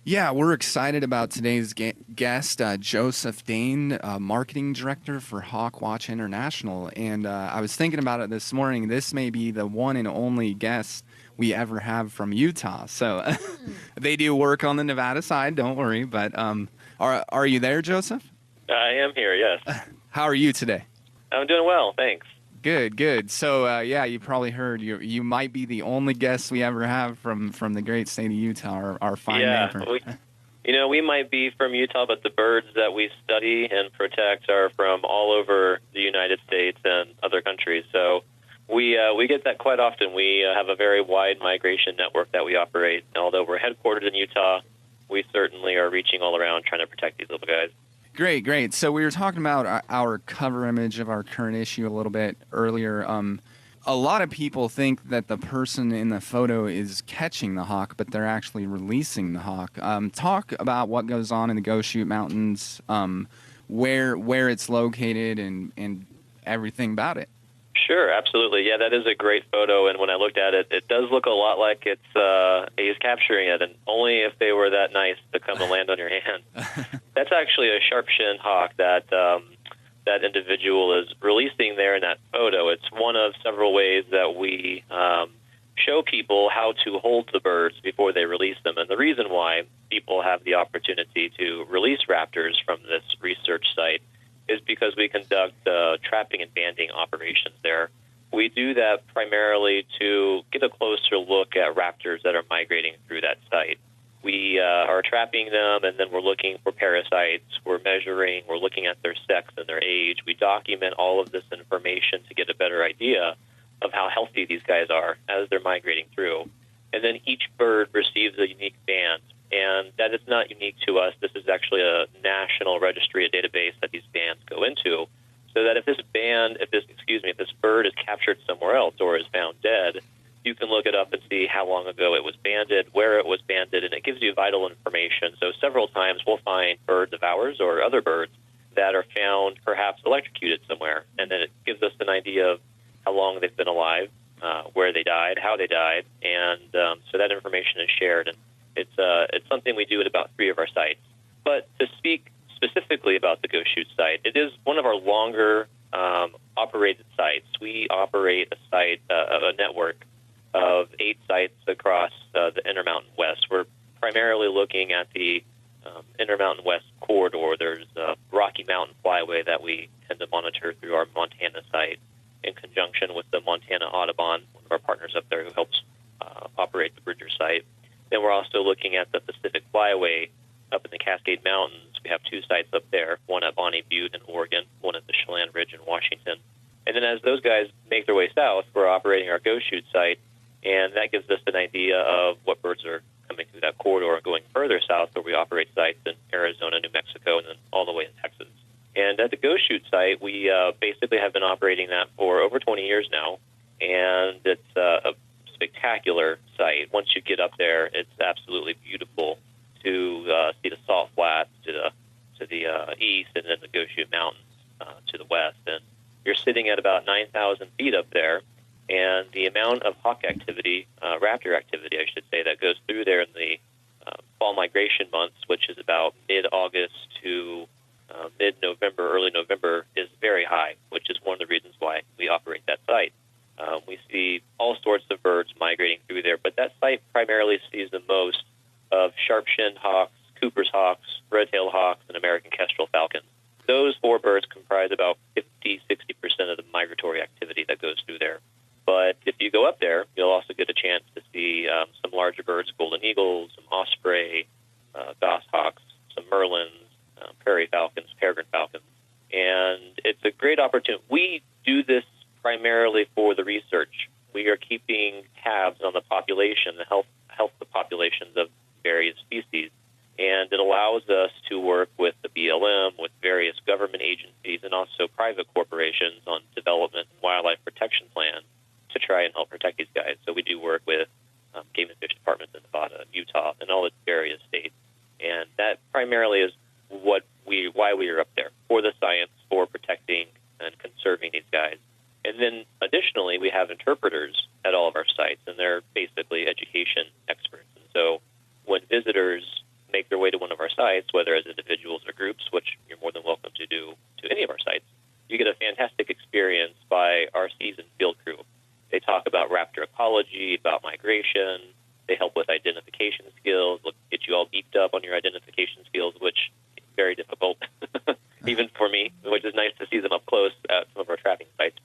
Yeah, we're excited about today's guest, Joseph Dane, marketing director for Hawk Watch International. And I was thinking about it this morning. This may be the one and only guest we ever have from Utah. So they do work on the Nevada side, don't worry. But are you there, Joseph? I am here, yes. How are you today? I'm doing well, thanks. Good, good. So yeah, you probably heard you might be the only guest we ever have from the great state of Utah, our fine neighbor. We might be from Utah, but the birds that we study and protect are from all over the United States and other countries. So we get that quite often. We have a very wide migration network that we operate. And although we're headquartered in Utah, we certainly are reaching all around trying to protect these little guys. Great, great. So we were talking about our cover image of our current issue a little bit earlier. A lot of people think that the person in the photo is catching the hawk, but they're actually releasing the hawk. Talk about what goes on in the Go Shoot Mountains, where it's located, and everything about it. Sure, absolutely. Yeah, that is a great photo, and when I looked at it, it does look a lot like he's capturing it, and only if they were that nice to come and land on your hand. That's actually a sharp-shinned hawk that that individual is releasing there in that photo. It's one of several ways that we show people how to hold the birds before they release them, and the reason why people have the opportunity to release raptors from this research site is because we conduct trapping and banding operations there. We do that primarily to get a closer look at raptors that are migrating through that site. We are trapping them, and then we're looking for parasites. We're measuring, we're looking at their sex and their age. We document all of this information to get a better idea of how healthy these guys are as they're migrating through. And then each bird receives a unique band. And that is not unique to us. This is actually a national registry, a database that these bands go into, so that if this bird is captured somewhere else or is found dead, you can look it up and see how long ago it was banded, where it was banded, and it gives you vital information. So several times we'll find birds of ours or other birds that are found perhaps electrocuted somewhere, and then it gives us an idea of how long they've been alive, where they died, how they died, and so that information is shared. And it's something we do at about 3 of our sites. But to speak specifically about the Go Shoot site, it is one of our longer operated sites. We operate a site, a network of 8 sites across the Intermountain West. We're primarily looking at the Intermountain West corridor. There's a Rocky Mountain Flyway that we tend to monitor through our Montana site in conjunction with the Montana Audubon, one of our partners up there who helps operate the Bridger site. Then we're also looking at the Pacific Flyway up in the Cascade Mountains. We have 2 sites up there, one at Bonnie Butte in Oregon, one at the Chelan Ridge in Washington. And then as those guys make their way south, we're operating our Go Shoot site, and that gives us an idea of what birds are coming through that corridor and going further south, where we operate sites in Arizona, New Mexico, and then all the way in Texas. And at the Go Shoot site, we basically have been operating that for over 20 years now, and it's a spectacular site. Once you get up there, it's absolutely beautiful to see the Salt Flats to the east, and then the Go Shoot Mountains to the west. And you're sitting at about 9,000 feet up there, and the amount of hawk activity, raptor activity, I should say, that goes through there in the fall migration months, which is about mid-August to mid-November, early November, is very high, which is one of the reasons why we operate that site. We see all sorts of birds migrating through there, but that site primarily sees the most of sharp-shinned hawks, Cooper's hawks, red-tailed hawks, and American kestrel falcons. Those 4 birds comprise about 50-60% of the migratory activity that goes through there. But if you go up there, you'll also get a chance to see some larger birds, golden eagles, some osprey, goshawks, some merlins, prairie falcons, peregrine falcons. And it's a great opportunity. We do this primarily for the research. We are keeping tabs on the population, the health of the populations of various species, and it allows us to work with the BLM, with various government agencies, and also private corporations on development and wildlife protection plans to try and help protect these guys. So we do work with game and fish departments in Nevada, Utah, and all the various states, and that primarily is why we are up there, for the science, for protecting and conserving these guys. And then additionally, we have interpreters at all of our sites, and they're basically education experts. And so when visitors make sites, whether as individuals or groups, which you're more than welcome to do to any of our sites, you get a fantastic experience by our seasoned field crew. They talk about raptor ecology, about migration. They help with identification skills, get you all beefed up on your identification skills, which is very difficult, even for me, which is nice to see them up close at some of our tracking sites.